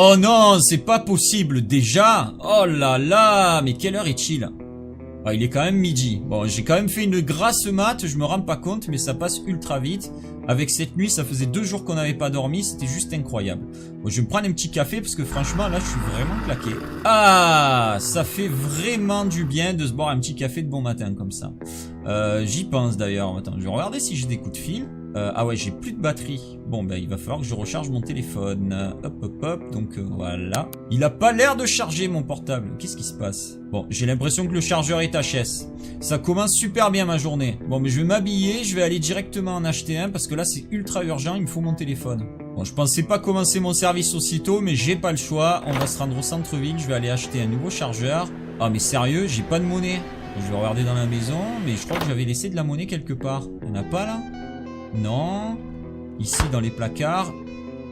Oh non, c'est pas possible déjà. Oh là là, mais quelle heure est-il? Ah, il est quand même midi. Bon, j'ai quand même fait une grasse mat, je me rends pas compte, mais ça passe ultra vite. Avec cette nuit, ça faisait 2 jours qu'on n'avait pas dormi, c'était juste incroyable. Bon, je vais me prendre un petit café parce que franchement, là, je suis vraiment claqué. Ah, ça fait vraiment du bien de se boire un petit café de bon matin comme ça. J'y pense d'ailleurs. Attends, je vais regarder si j'ai des coups de fil. Ah ouais, j'ai plus de batterie. Bon, ben, il va falloir que je recharge mon téléphone. Hop, hop, hop. Donc, voilà. Il a pas l'air de charger, mon portable. Qu'est-ce qui se passe? Bon, j'ai l'impression que le chargeur est HS. Ça commence super bien ma journée. Bon, mais je vais m'habiller. Je vais aller directement en acheter un parce que là, c'est ultra urgent. Il me faut mon téléphone. Bon, je pensais pas commencer mon service aussitôt, mais j'ai pas le choix. On va se rendre au centre-ville. Je vais aller acheter un nouveau chargeur. Ah, mais sérieux, j'ai pas de monnaie. Je vais regarder dans la maison, mais je crois que j'avais laissé de la monnaie quelque part. Il n'y en a pas, là? Non. Ici dans les placards,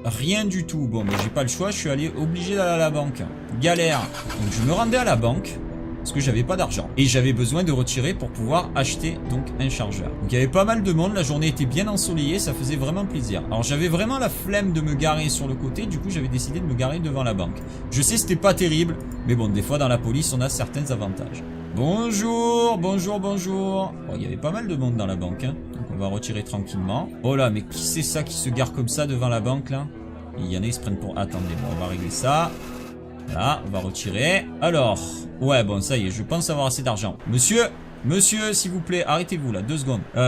rien du tout. Bon, mais j'ai pas le choix, je suis obligé d'aller à la banque. Galère. Donc je me rendais à la banque parce que j'avais pas d'argent et j'avais besoin de retirer pour pouvoir acheter donc un chargeur. Donc il y avait pas mal de monde, la journée était bien ensoleillée, ça faisait vraiment plaisir. Alors j'avais vraiment la flemme de me garer sur le côté, du coup j'avais décidé de me garer devant la banque. Je sais c'était pas terrible, mais bon, des fois dans la police on a certains avantages. Bonjour, bonjour, bonjour. Bon, il y avait pas mal de monde dans la banque, hein. Donc on va retirer tranquillement. Oh là, mais qui c'est ça qui se gare comme ça devant la banque là? Il y en a qui se prennent pour... Attendez, bon, on va régler ça. Là, on va retirer. Alors, ouais, bon, ça y est, je pense avoir assez d'argent. Monsieur, s'il vous plaît, arrêtez-vous là, 2 secondes. Vous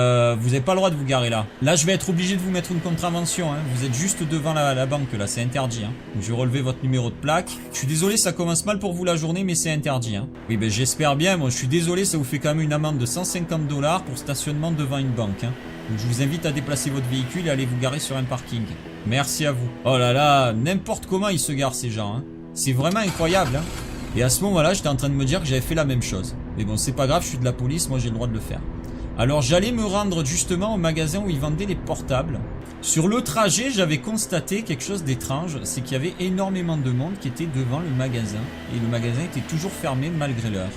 n'avez pas le droit de vous garer là. Là, je vais être obligé de vous mettre une contravention, hein. Vous êtes juste devant la banque là, c'est interdit, hein. Donc, je vais relever votre numéro de plaque. Je suis désolé, ça commence mal pour vous la journée, mais c'est interdit, hein. Oui, ben j'espère bien. Moi, je suis désolé, ça vous fait quand même une amende de 150 $ pour stationnement devant une banque, hein. Donc, je vous invite à déplacer votre véhicule et à aller vous garer sur un parking. Merci à vous. Oh là là, n'importe comment ils se garent ces gens, hein. C'est vraiment incroyable, hein. Et à ce moment-là, j'étais en train de me dire que j'avais fait la même chose. Mais bon, c'est pas grave, je suis de la police, moi j'ai le droit de le faire. Alors j'allais me rendre justement au magasin où ils vendaient les portables. Sur le trajet, j'avais constaté quelque chose d'étrange, c'est qu'il y avait énormément de monde qui était devant le magasin. Et le magasin était toujours fermé malgré l'heure.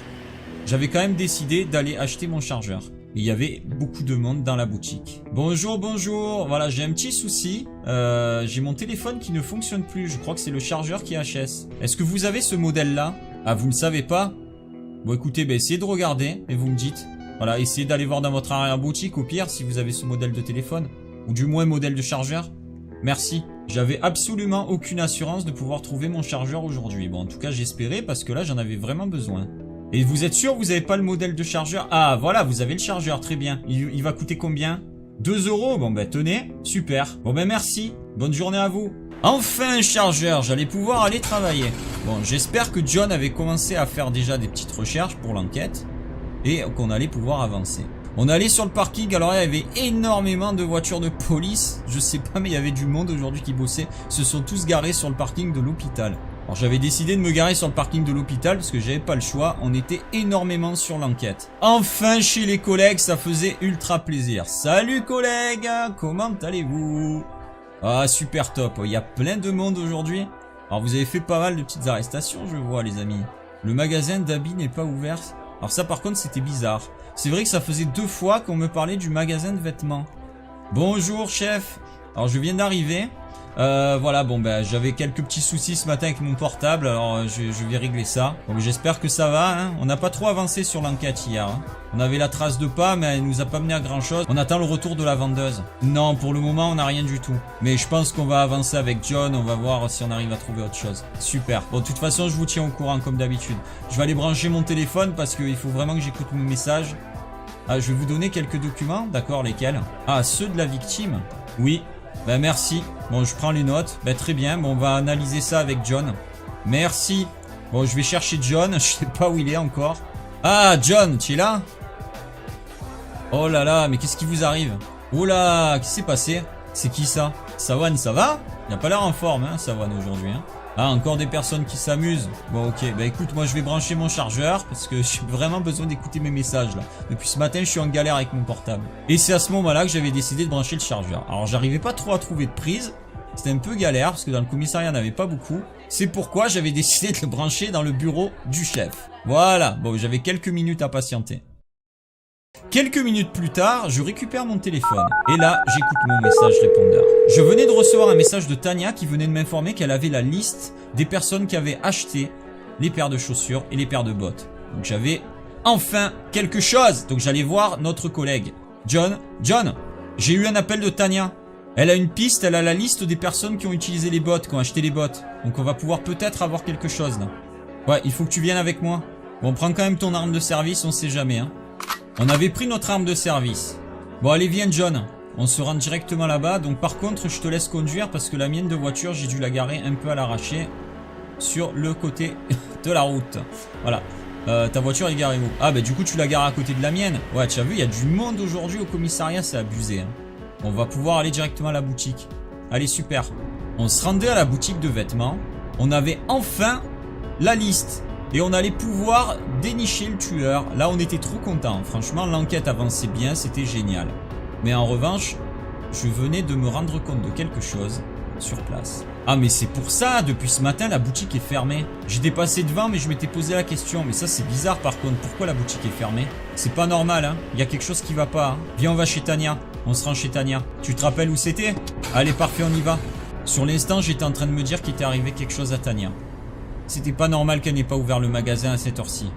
J'avais quand même décidé d'aller acheter mon chargeur. Et il y avait beaucoup de monde dans la boutique. Bonjour, bonjour. Voilà, j'ai un petit souci. J'ai mon téléphone qui ne fonctionne plus. Je crois que c'est le chargeur qui est HS. Est-ce que vous avez ce modèle-là? Ah, vous ne savez pas? Bon, écoutez, ben, essayez de regarder et vous me dites. Voilà, essayez d'aller voir dans votre arrière-boutique, au pire, si vous avez ce modèle de téléphone. Ou du moins modèle de chargeur. Merci. J'avais absolument aucune assurance de pouvoir trouver mon chargeur aujourd'hui. Bon, en tout cas, j'espérais parce que là, j'en avais vraiment besoin. Et vous êtes sûr, vous n'avez pas le modèle de chargeur? Ah, voilà, vous avez le chargeur, très bien. Il va coûter combien? 2 €? Bon, ben, tenez, super. Bon, ben, merci. Bonne journée à vous. Enfin un chargeur, j'allais pouvoir aller travailler. Bon, j'espère que John avait commencé à faire déjà des petites recherches pour l'enquête et qu'on allait pouvoir avancer. On allait sur le parking, alors il y avait énormément de voitures de police. Je sais pas, mais il y avait du monde aujourd'hui qui bossait. Ils se sont tous garés sur le parking de l'hôpital. Alors j'avais décidé de me garer sur le parking de l'hôpital parce que j'avais pas le choix, on était énormément sur l'enquête. Enfin chez les collègues, ça faisait ultra plaisir. Salut collègues, comment allez-vous? Ah super top, il y a plein de monde aujourd'hui. Alors vous avez fait pas mal de petites arrestations je vois les amis. Le magasin d'habits n'est pas ouvert. Alors ça par contre c'était bizarre. C'est vrai que ça faisait 2 fois qu'on me parlait du magasin de vêtements. Bonjour chef. Alors je viens d'arriver. Voilà, bon ben j'avais quelques petits soucis ce matin avec mon portable, alors je vais régler ça. Bon, j'espère que ça va, hein. On n'a pas trop avancé sur l'enquête hier, hein. On avait la trace de pas, mais elle nous a pas mené à grand chose. On attend le retour de la vendeuse. Non, pour le moment on n'a rien du tout. Mais je pense qu'on va avancer avec John, on va voir si on arrive à trouver autre chose. Super. Bon, de toute façon je vous tiens au courant comme d'habitude. Je vais aller brancher mon téléphone parce qu'il faut vraiment que j'écoute mes messages. Ah, je vais vous donner quelques documents, d'accord, lesquels? Ah, ceux de la victime. Oui. Ben merci. Bon, je prends les notes. Ben très bien. Bon, on va analyser ça avec John. Merci. Bon, je vais chercher John. Je sais pas où il est encore. Ah, John, tu es là? Oh là là, mais qu'est-ce qui vous arrive? Oh là, qu'est-ce qui s'est passé? C'est qui ça? Sawan, ça va? Il a pas l'air en forme, hein, Sawan, aujourd'hui, hein. Ah, encore des personnes qui s'amusent. Bon, ok. Bah écoute, moi je vais brancher mon chargeur parce que j'ai vraiment besoin d'écouter mes messages là. Depuis ce matin, je suis en galère avec mon portable. Et c'est à ce moment-là que j'avais décidé de brancher le chargeur. Alors, j'arrivais pas trop à trouver de prise. C'était un peu galère parce que dans le commissariat, il n'y en avait pas beaucoup. C'est pourquoi j'avais décidé de le brancher dans le bureau du chef. Voilà. Bon, j'avais quelques minutes à patienter. Quelques minutes plus tard, je récupère mon téléphone. Et là, j'écoute mon message répondeur. Je venais de recevoir un message de Tania qui venait de m'informer qu'elle avait la liste des personnes qui avaient acheté les paires de chaussures et les paires de bottes. Donc j'avais enfin quelque chose. Donc j'allais voir notre collègue. John, j'ai eu un appel de Tania. Elle a une piste, elle a la liste des personnes qui ont utilisé les bottes, qui ont acheté les bottes. Donc on va pouvoir peut-être avoir quelque chose là. Ouais, il faut que tu viennes avec moi. Bon, prends quand même ton arme de service, on sait jamais. Hein. On avait pris notre arme de service. Bon, allez, viens John. On se rend directement là-bas. Donc par contre, je te laisse conduire parce que la mienne de voiture, j'ai dû la garer un peu à l'arraché sur le côté de la route. Voilà. Ta voiture est garée où? Ah, bah du coup, tu la gares à côté de la mienne. Ouais, tu as vu, il y a du monde aujourd'hui au commissariat, c'est abusé. Hein. On va pouvoir aller directement à la boutique. Allez, super. On se rendait à la boutique de vêtements. On avait enfin la liste. Et on allait pouvoir dénicher le tueur. Là, on était trop contents. Franchement, l'enquête avançait bien, c'était génial. Mais en revanche, je venais de me rendre compte de quelque chose sur place. Ah, mais c'est pour ça, depuis ce matin, la boutique est fermée. J'étais passé devant, mais je m'étais posé la question. Mais ça, c'est bizarre par contre. Pourquoi la boutique est fermée? C'est pas normal, hein. Il y a quelque chose qui va pas. Hein. Viens, on va chez Tania. On se rend chez Tania. Tu te rappelles où c'était? Allez, parfait, on y va. Sur l'instant, j'étais en train de me dire qu'il était arrivé quelque chose à Tania. C'était pas normal qu'elle n'ait pas ouvert le magasin à cette heure-ci.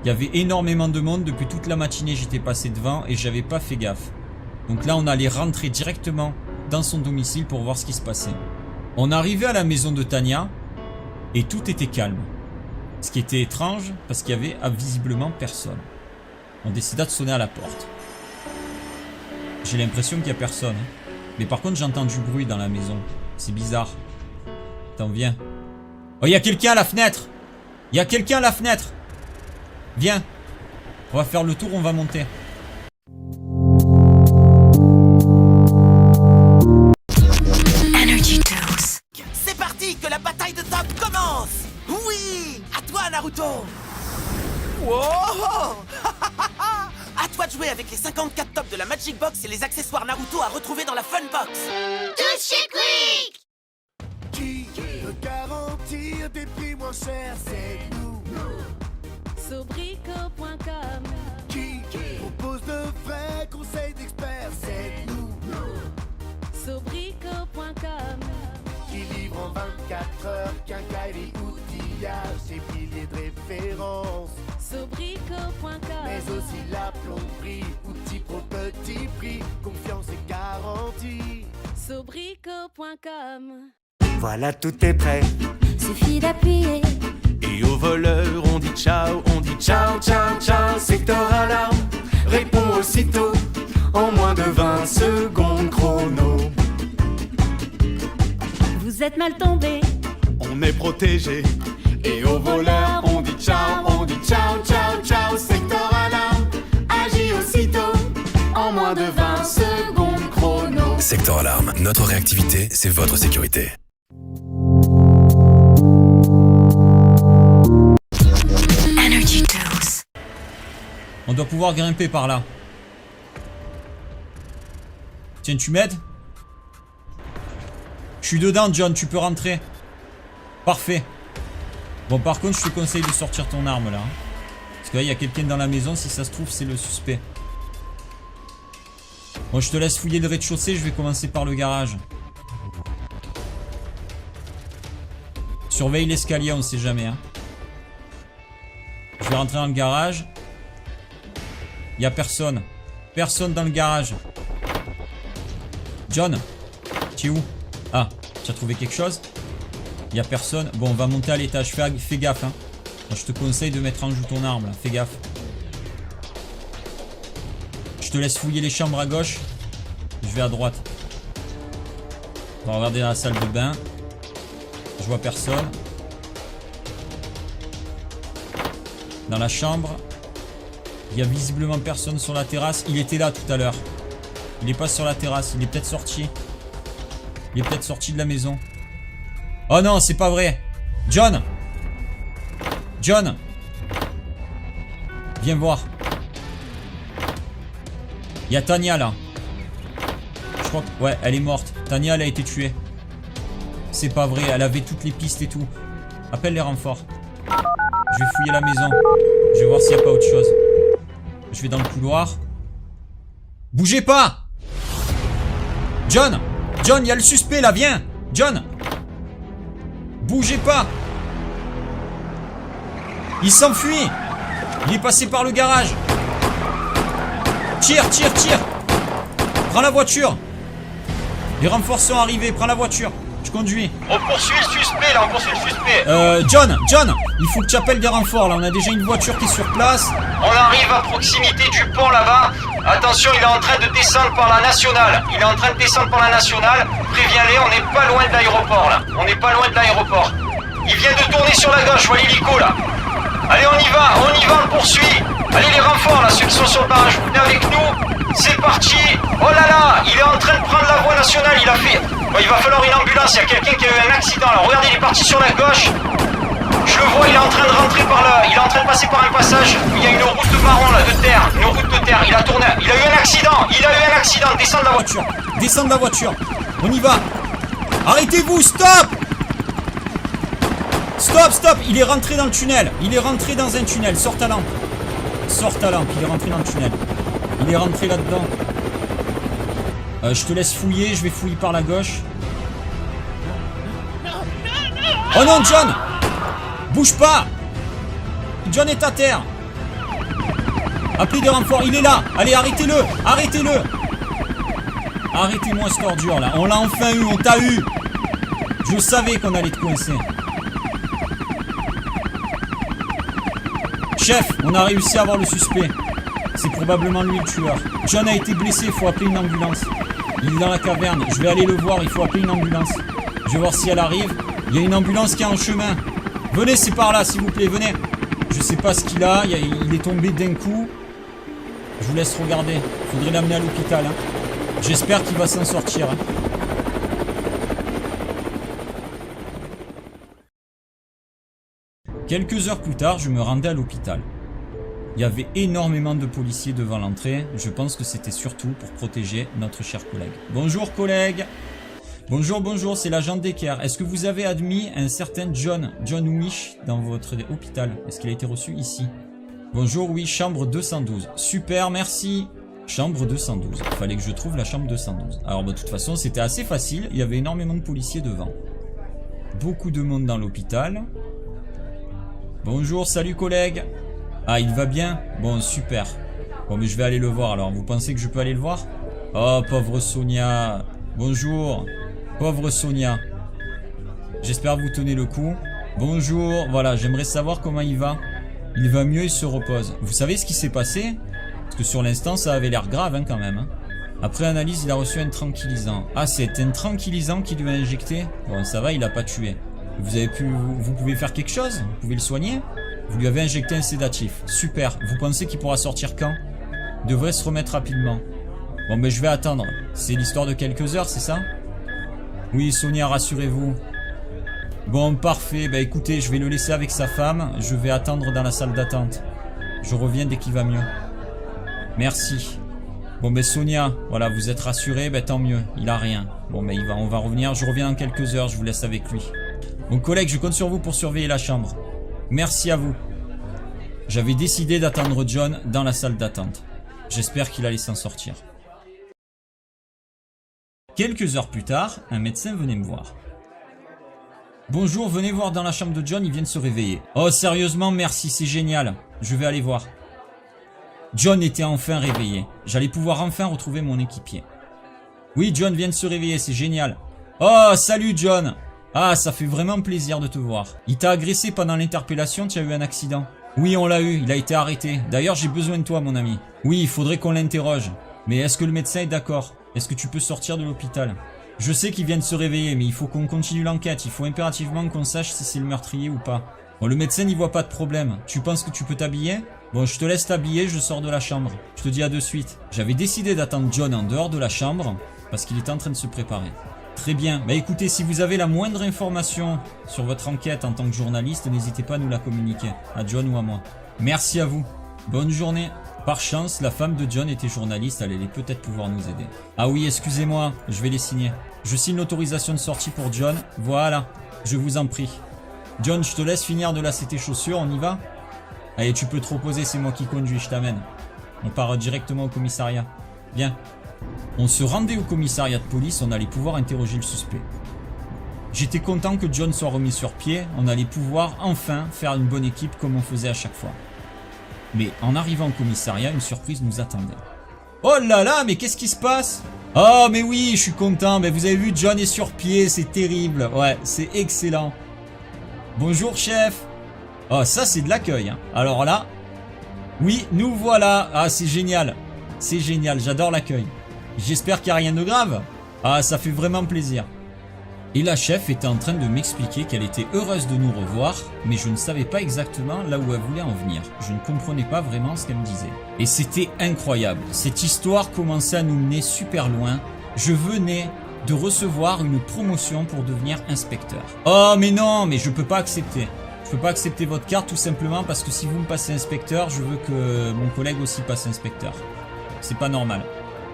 Il y avait énormément de monde. Depuis toute la matinée, j'étais passé devant et j'avais pas fait gaffe. Donc là, on allait rentrer directement dans son domicile pour voir ce qui se passait. On arrivait à la maison de Tania et tout était calme. Ce qui était étrange parce qu'il y avait visiblement personne. On décida de sonner à la porte. J'ai l'impression qu'il n'y a personne. Hein. Mais par contre, j'entends du bruit dans la maison. C'est bizarre. Attends, viens. Oh, il y a quelqu'un à la fenêtre. Il y a quelqu'un à la fenêtre. Viens. On va faire le tour, on va monter. C'est parti, que la bataille de top commence. Oui, à toi Naruto. Wow. À toi de jouer avec les 54 tops de la Magic Box et les accessoires Naruto à retrouver dans la Fun Box. Tout chez Quick. Qui peut garantir des prix moins chers? C'est nous. Sobrico.com. Qui propose de vrais conseils d'experts? C'est nous. Sobrico.com. Qui livre en 24 heures quincaillerie, outillage et milliers de références. Sobrico.com. Mais aussi la plomberie, outils pro petit prix, confiance et garantie. Sobrico.com. Voilà, tout est prêt. Suffit d'appuyer. Et au voleur, on dit ciao, ciao, ciao. Secteur alarme, réponds aussitôt, en moins de 20 secondes chrono. Vous êtes mal tombé. On est protégé. Et au voleur, on dit ciao, ciao. Secteur alarme, agis aussitôt, en moins de 20 secondes chrono. Secteur Alarme, notre réactivité, c'est votre sécurité. On doit pouvoir grimper par là. Tiens, tu m'aides? Je suis dedans, John, tu peux rentrer. Parfait. Bon, par contre, je te conseille de sortir ton arme, là. Parce que là, il y a quelqu'un dans la maison. Si ça se trouve, c'est le suspect. Bon, je te laisse fouiller le rez-de-chaussée. Je vais commencer par le garage. Surveille l'escalier, on sait jamais, hein. Je vais rentrer dans le garage. Il n'y a personne. Personne dans le garage. John, tu es où? Ah, tu as trouvé quelque chose? Il n'y a personne. Bon, on va monter à l'étage. Fais gaffe, hein. Moi, je te conseille de mettre en joue ton arme, là. Fais gaffe. Je te laisse fouiller les chambres à gauche. Je vais à droite. On va regarder la salle de bain. Je vois personne. Dans la chambre. Il y a visiblement personne sur la terrasse. Il était là tout à l'heure. Il est pas sur la terrasse. Il est peut-être sorti. Il est peut-être sorti de la maison. Oh non, c'est pas vrai. John. John. Viens voir. Il y a Tania là. Je crois que... Ouais, elle est morte. Tania, elle a été tuée. C'est pas vrai. Elle avait toutes les pistes et tout. Appelle les renforts. Je vais fouiller la maison. Je vais voir s'il n'y a pas autre chose. Je vais dans le couloir. Bougez pas! John! John, il y a le suspect là, viens! John! Bougez pas. Il s'enfuit. Il est passé par le garage. Tire, tire, tire. Prends la voiture. Les renforts sont arrivés, prends la voiture. Je conduis. On poursuit le suspect là, on poursuit le suspect. John, il faut que tu appelles des renforts là. On a déjà une voiture qui est sur place. On arrive à proximité du pont là-bas. Attention, il est en train de descendre par la nationale. Préviens-les, on n'est pas loin de l'aéroport là. Il vient de tourner sur la gauche, je vois l'hélico là. Allez, on y va, on le poursuit. Allez, les renforts là, ceux qui sont sur le barrage, venez avec nous. C'est parti. Oh là là, il est en train de prendre la voie nationale, il a fait... Bon, il va falloir une ambulance, il y a quelqu'un qui a eu un accident là. Regardez, il est parti sur la gauche. Je le vois, il est en train de rentrer par là. Il est en train de passer par un passage. Il y a une route marron là, de terre. Il a tourné. Il a eu un accident. Descends de la voiture. Descends de la voiture. On y va. Arrêtez-vous, stop. Stop. Il est rentré dans le tunnel. Il est rentré dans un tunnel. Sors ta lampe. Il est rentré dans le tunnel. Il est rentré là-dedans. Je te laisse fouiller. Je vais fouiller par la gauche. Oh non, John. Bouge pas. John est à terre. Appelez des renforts, il est là. Allez, arrêtez-le. Arrêtez-moi cette ordure là. On l'a enfin eu, on t'a eu. Je savais qu'on allait te coincer. Chef, on a réussi à avoir le suspect. C'est probablement lui le tueur. John a été blessé, il faut appeler une ambulance. Il est dans la caverne, je vais aller le voir, il faut appeler une ambulance. Je vais voir si elle arrive. Il y a une ambulance qui est en chemin. Venez, c'est par là, s'il vous plaît, venez. Je sais pas ce qu'il a, il est tombé d'un coup. Je vous laisse regarder. Faudrait l'amener à l'hôpital. Hein. J'espère qu'il va s'en sortir. Hein. Quelques heures plus tard, je me rendais à l'hôpital. Il y avait énormément de policiers devant l'entrée. Je pense que c'était surtout pour protéger notre cher collègue. Bonjour collègue. Bonjour, c'est l'agent Decker. Est-ce que vous avez admis un certain John Wish dans votre hôpital? Est-ce qu'il a été reçu ici? Bonjour, oui, chambre 212. Super, merci. Chambre 212. Il fallait que je trouve la chambre 212. Alors, de toute façon, c'était assez facile. Il y avait énormément de policiers devant. Beaucoup de monde dans l'hôpital. Bonjour, salut collègue. Ah, il va bien? Bon, super. Bon, mais je vais aller le voir alors. Vous pensez que je peux aller le voir? Oh, pauvre Sonia. Bonjour. Pauvre Sonia. J'espère que vous tenez le coup. Bonjour. Voilà, j'aimerais savoir comment il va. Il va mieux, il se repose. Vous savez ce qui s'est passé? Parce que sur l'instant, ça avait l'air grave hein, quand même. Hein. Après analyse, il a reçu un tranquillisant. Ah, c'est un tranquillisant qui lui a injecté? Bon, ça va, il a pas tué. Vous pouvez faire quelque chose? Vous pouvez le soigner? Vous lui avez injecté un sédatif. Super. Vous pensez qu'il pourra sortir quand? Il devrait se remettre rapidement. Bon, mais je vais attendre. C'est l'histoire de quelques heures, c'est ça? Oui, Sonia, rassurez-vous. Bon, parfait. Bah écoutez, je vais le laisser avec sa femme. Je vais attendre dans la salle d'attente. Je reviens dès qu'il va mieux. Merci. Bon, ben Sonia, voilà, vous êtes rassurée, ben tant mieux. Il a rien. Bon, ben on va revenir. Je reviens dans quelques heures. Je vous laisse avec lui. Mon collègue, je compte sur vous pour surveiller la chambre. Merci à vous. J'avais décidé d'attendre John dans la salle d'attente. J'espère qu'il allait s'en sortir. Quelques heures plus tard, un médecin venait me voir. Bonjour, venez voir dans la chambre de John, il vient de se réveiller. Oh, sérieusement, merci, c'est génial. Je vais aller voir. John était enfin réveillé. J'allais pouvoir enfin retrouver mon équipier. Oui, John vient de se réveiller, c'est génial. Oh, salut John. Ah, ça fait vraiment plaisir de te voir. Il t'a agressé pendant l'interpellation, tu as eu un accident. Oui, on l'a eu, il a été arrêté. D'ailleurs, j'ai besoin de toi, mon ami. Oui, il faudrait qu'on l'interroge. Mais est-ce que le médecin est d'accord? Est-ce que tu peux sortir de l'hôpital? Je sais qu'il vient de se réveiller, mais il faut qu'on continue l'enquête. Il faut impérativement qu'on sache si c'est le meurtrier ou pas. Bon, le médecin n'y voit pas de problème. Tu penses que tu peux t'habiller? Bon, je te laisse t'habiller, je sors de la chambre. Je te dis à de suite. J'avais décidé d'attendre John en dehors de la chambre, parce qu'il était en train de se préparer. Très bien. Bah écoutez, si vous avez la moindre information sur votre enquête en tant que journaliste, n'hésitez pas à nous la communiquer, à John ou à moi. Merci à vous. Bonne journée. Par chance, la femme de John était journaliste, elle allait peut-être pouvoir nous aider. Ah oui, excusez-moi, je vais les signer. Je signe l'autorisation de sortie pour John. Voilà, je vous en prie. John, je te laisse finir de lasser tes chaussures, on y va? Allez, tu peux te reposer, c'est moi qui conduis, je t'amène. On part directement au commissariat. Viens. On se rendait au commissariat de police, on allait pouvoir interroger le suspect. J'étais content que John soit remis sur pied. On allait pouvoir enfin faire une bonne équipe comme on faisait à chaque fois. Mais en arrivant au commissariat, une surprise nous attendait. Oh là là, mais qu'est-ce qui se passe? Oh mais oui, je suis content. Mais vous avez vu, John est sur pied, c'est terrible. Ouais, c'est excellent. Bonjour chef. Oh, ça c'est de l'accueil. Hein. Alors là, oui, nous voilà. Ah, c'est génial. C'est génial, j'adore l'accueil. J'espère qu'il n'y a rien de grave. Ah, ça fait vraiment plaisir. Et la chef était en train de m'expliquer qu'elle était heureuse de nous revoir, mais je ne savais pas exactement là où elle voulait en venir. Je ne comprenais pas vraiment ce qu'elle me disait. Et c'était incroyable. Cette histoire commençait à nous mener super loin. Je venais de recevoir une promotion pour devenir inspecteur. Oh mais non, mais je peux pas accepter. Je peux pas accepter votre carte tout simplement parce que si vous me passez inspecteur, je veux que mon collègue aussi passe inspecteur. C'est pas normal.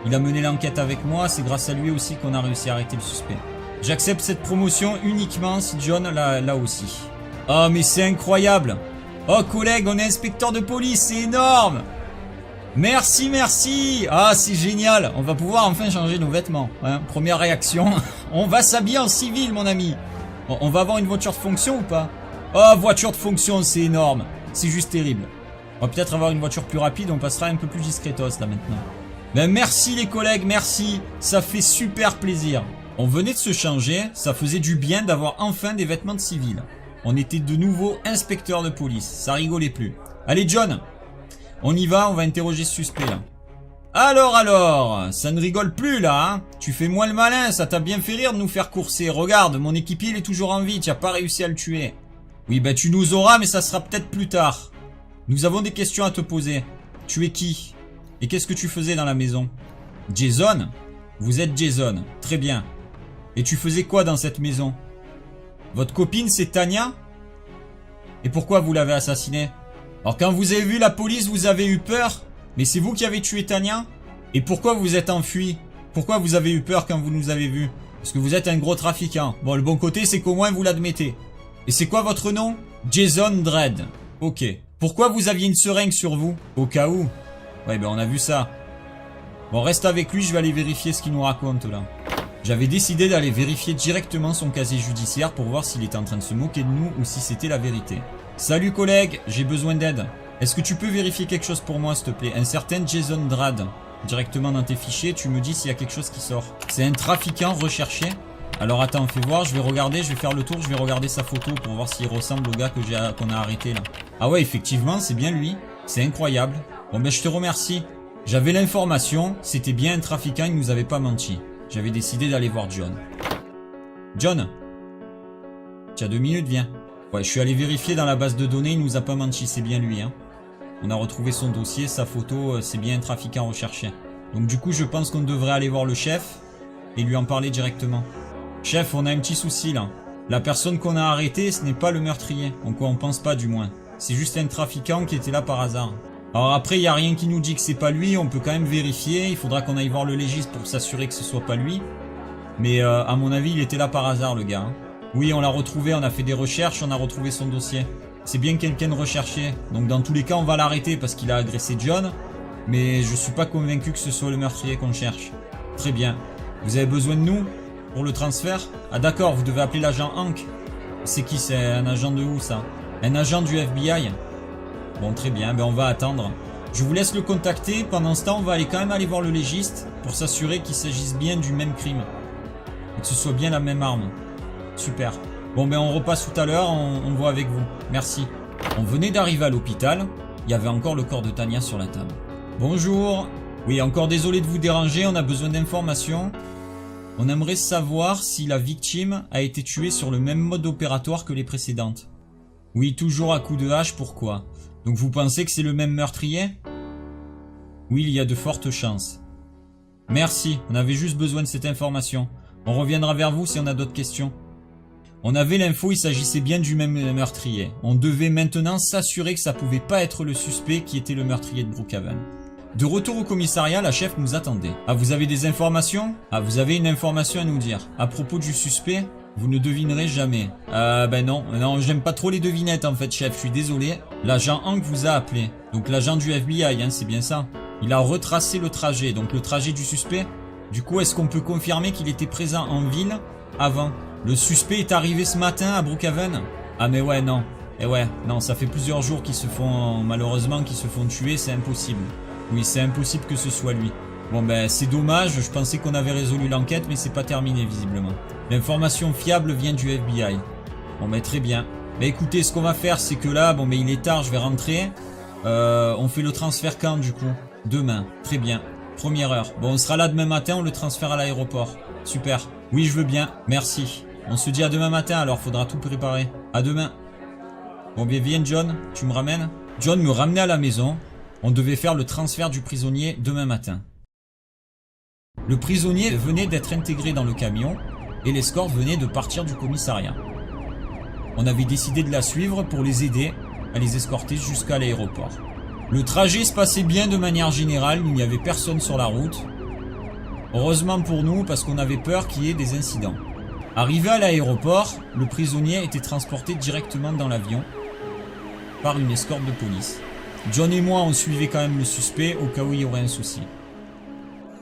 Il a mené l'enquête avec moi, c'est grâce à lui aussi qu'on a réussi à arrêter le suspect. J'accepte cette promotion uniquement si John l'a aussi. Oh mais c'est incroyable. Oh collègue, on est inspecteur de police, c'est énorme. Merci, merci. Ah c'est génial, on va pouvoir enfin changer nos vêtements. Hein. Première réaction, on va s'habiller en civil mon ami. On va avoir une voiture de fonction ou pas? Oh voiture de fonction, c'est énorme. C'est juste terrible. On va peut-être avoir une voiture plus rapide, on passera un peu plus discretos là maintenant. Ben merci les collègues, merci. Ça fait super plaisir. On venait de se changer, ça faisait du bien d'avoir enfin des vêtements de civil. On était de nouveau inspecteur de police, ça rigolait plus. Allez John, on y va, on va interroger ce suspect là. Alors, ça ne rigole plus là, hein. Tu fais moins le malin, ça t'a bien fait rire de nous faire courser. Regarde, mon équipier il est toujours en vie, tu n'as pas réussi à le tuer. Oui bah tu nous auras mais ça sera peut-être plus tard. Nous avons des questions à te poser. Tu es qui? Et qu'est-ce que tu faisais dans la maison? Jason? Vous êtes Jason, très bien. Et tu faisais quoi dans cette maison? Votre copine c'est Tania? Et pourquoi vous l'avez assassinée? Alors quand vous avez vu la police vous avez eu peur? Mais c'est vous qui avez tué Tania? Et pourquoi vous êtes enfui? Pourquoi vous avez eu peur quand vous nous avez vus? Parce que vous êtes un gros trafiquant. Bon le bon côté c'est qu'au moins vous l'admettez. Et c'est quoi votre nom? Jason Dredd. Ok. Pourquoi vous aviez une seringue sur vous? Au cas où. Ouais ben on a vu ça. Bon reste avec lui, je vais aller vérifier ce qu'il nous raconte là. J'avais décidé d'aller vérifier directement son casier judiciaire pour voir s'il était en train de se moquer de nous ou si c'était la vérité. Salut collègue, j'ai besoin d'aide. Est-ce que tu peux vérifier quelque chose pour moi s'il te plaît? Un certain Jason Dredd. Directement dans tes fichiers, tu me dis s'il y a quelque chose qui sort. C'est un trafiquant recherché. Alors attends, fais voir, je vais regarder, je vais faire le tour, je vais regarder sa photo pour voir s'il ressemble au gars qu'on a arrêté là. Ah ouais, effectivement, c'est bien lui. C'est incroyable. Bon ben je te remercie. J'avais l'information, c'était bien un trafiquant, il nous avait pas menti. J'avais décidé d'aller voir John. John, tu as 2 minutes, viens. Ouais, je suis allé vérifier dans la base de données, il nous a pas menti, c'est bien lui. Hein. On a retrouvé son dossier, sa photo, c'est bien un trafiquant recherché. Donc du coup, je pense qu'on devrait aller voir le chef et lui en parler directement. Chef, on a un petit souci là. La personne qu'on a arrêtée, ce n'est pas le meurtrier. En quoi on pense pas du moins. C'est juste un trafiquant qui était là par hasard. Alors après, il n'y a rien qui nous dit que c'est pas lui, on peut quand même vérifier, il faudra qu'on aille voir le légiste pour s'assurer que ce soit pas lui. Mais à mon avis, il était là par hasard le gars. Hein. Oui, on l'a retrouvé, on a fait des recherches, on a retrouvé son dossier. C'est bien quelqu'un de recherché, donc dans tous les cas, on va l'arrêter parce qu'il a agressé John. Mais je suis pas convaincu que ce soit le meurtrier qu'on cherche. Très bien. Vous avez besoin de nous pour le transfert? Ah d'accord, vous devez appeler l'agent Hank. C'est qui? C'est un agent de où ça? Un agent du FBI? Bon très bien, ben on va attendre. Je vous laisse le contacter, pendant ce temps on va quand même aller voir le légiste pour s'assurer qu'il s'agisse bien du même crime. Et que ce soit bien la même arme. Super. Bon ben on repasse tout à l'heure, on voit avec vous. Merci. On venait d'arriver à l'hôpital, il y avait encore le corps de Tania sur la table. Bonjour. Oui, encore désolé de vous déranger, on a besoin d'informations. On aimerait savoir si la victime a été tuée sur le même mode opératoire que les précédentes. Oui, toujours à coup de hache, pourquoi? Donc vous pensez que c'est le même meurtrier? Oui, il y a de fortes chances. Merci, on avait juste besoin de cette information. On reviendra vers vous si on a d'autres questions. On avait l'info, il s'agissait bien du même meurtrier. On devait maintenant s'assurer que ça pouvait pas être le suspect qui était le meurtrier de Brookhaven. De retour au commissariat, la chef nous attendait. Ah, vous avez des informations? Ah, vous avez une information à nous dire. À propos du suspect? Vous ne devinerez jamais. Ben non, j'aime pas trop les devinettes en fait, chef, je suis désolé. L'agent Hank vous a appelé. Donc l'agent du FBI, hein, c'est bien ça. Il a retracé le trajet, donc le trajet du suspect. Du coup, est-ce qu'on peut confirmer qu'il était présent en ville avant? Le suspect est arrivé ce matin à Brookhaven? Ah mais ouais, non. Eh ouais, non, ça fait plusieurs jours qu'ils se font, malheureusement, qu'ils se font tuer, c'est impossible. Oui, c'est impossible que ce soit lui. Bon ben, c'est dommage, je pensais qu'on avait résolu l'enquête, mais c'est pas terminé, visiblement. L'information fiable vient du FBI. Bon ben, très bien. Ben écoutez, ce qu'on va faire, c'est que là, bon ben, il est tard, je vais rentrer. On fait le transfert quand, du coup? Demain. Très bien. Première heure. Bon, on sera là demain matin, on le transfère à l'aéroport. Super. Oui, je veux bien. Merci. On se dit à demain matin, alors faudra tout préparer. À demain. Bon bien, viens John, tu me ramènes? John me ramenait à la maison. On devait faire le transfert du prisonnier demain matin. Le prisonnier venait d'être intégré dans le camion et l'escorte venait de partir du commissariat. On avait décidé de la suivre pour les aider à les escorter jusqu'à l'aéroport. Le trajet se passait bien de manière générale, il n'y avait personne sur la route. Heureusement pour nous, parce qu'on avait peur qu'il y ait des incidents. Arrivé à l'aéroport, le prisonnier était transporté directement dans l'avion par une escorte de police. John et moi, on suivait quand même le suspect au cas où il y aurait un souci.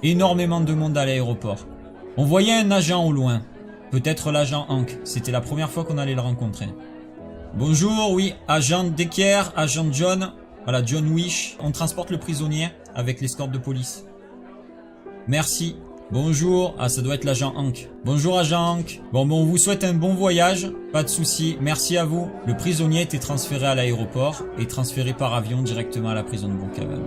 Énormément de monde à l'aéroport. On voyait un agent au loin. Peut-être l'agent Hank. C'était la première fois qu'on allait le rencontrer. Bonjour, oui, agent Decker, agent John. Voilà, John Wish. On transporte le prisonnier avec l'escorte de police. Merci. Bonjour. Ah, ça doit être l'agent Hank. Bonjour, agent Hank. Bon, on vous souhaite un bon voyage. Pas de souci. Merci à vous. Le prisonnier était transféré à l'aéroport et transféré par avion directement à la prison de Brookhaven.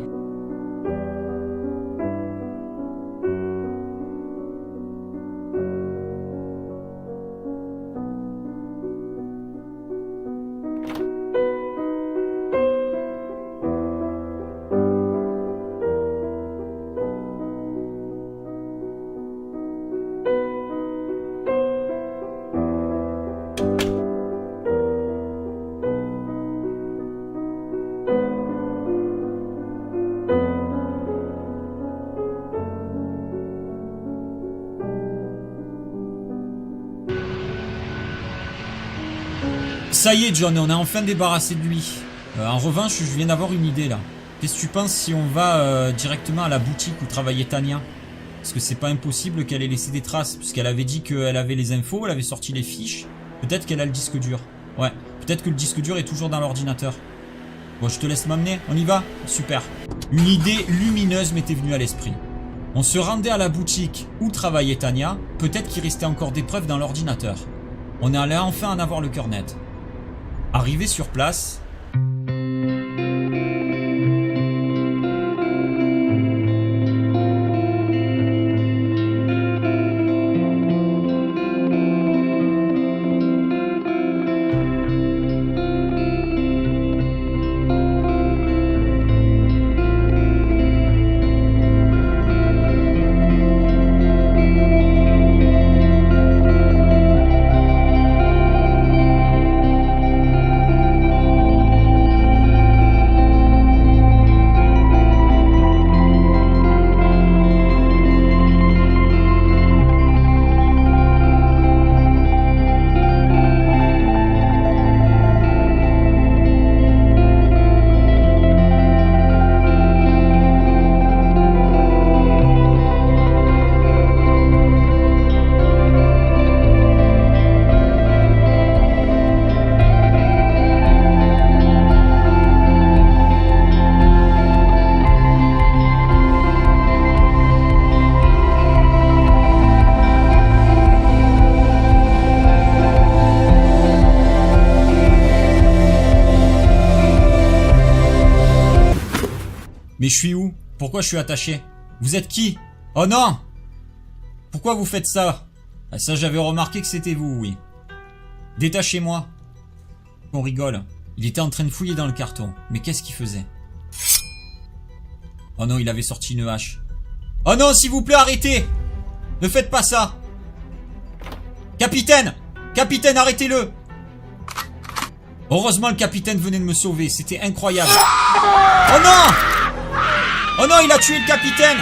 Ça y est John, on est enfin débarrassé de lui. En revanche, je viens d'avoir une idée là. Qu'est-ce que tu penses si on va directement à la boutique où travaillait Tania? Parce que c'est pas impossible qu'elle ait laissé des traces, puisqu'elle avait dit qu'elle avait les infos, elle avait sorti les fiches. Peut-être qu'elle a le disque dur. Ouais, peut-être que le disque dur est toujours dans l'ordinateur. Bon, je te laisse m'amener, on y va? Super. Une idée lumineuse m'était venue à l'esprit. On se rendait à la boutique où travaillait Tania, peut-être qu'il restait encore des preuves dans l'ordinateur. On allait enfin en avoir le cœur net. Arrivé sur place, mais je suis où? Pourquoi je suis attaché? Vous êtes qui? Oh non! Pourquoi vous faites ça? Ah, ça j'avais remarqué que c'était vous, oui. Détachez-moi. On rigole. Il était en train de fouiller dans le carton. Mais qu'est-ce qu'il faisait? Oh non, il avait sorti une hache. Oh non, s'il vous plaît, arrêtez! Ne faites pas ça! Capitaine! Capitaine, arrêtez-le! Heureusement, le capitaine venait de me sauver. C'était incroyable. Oh non! Oh non, il a tué le capitaine!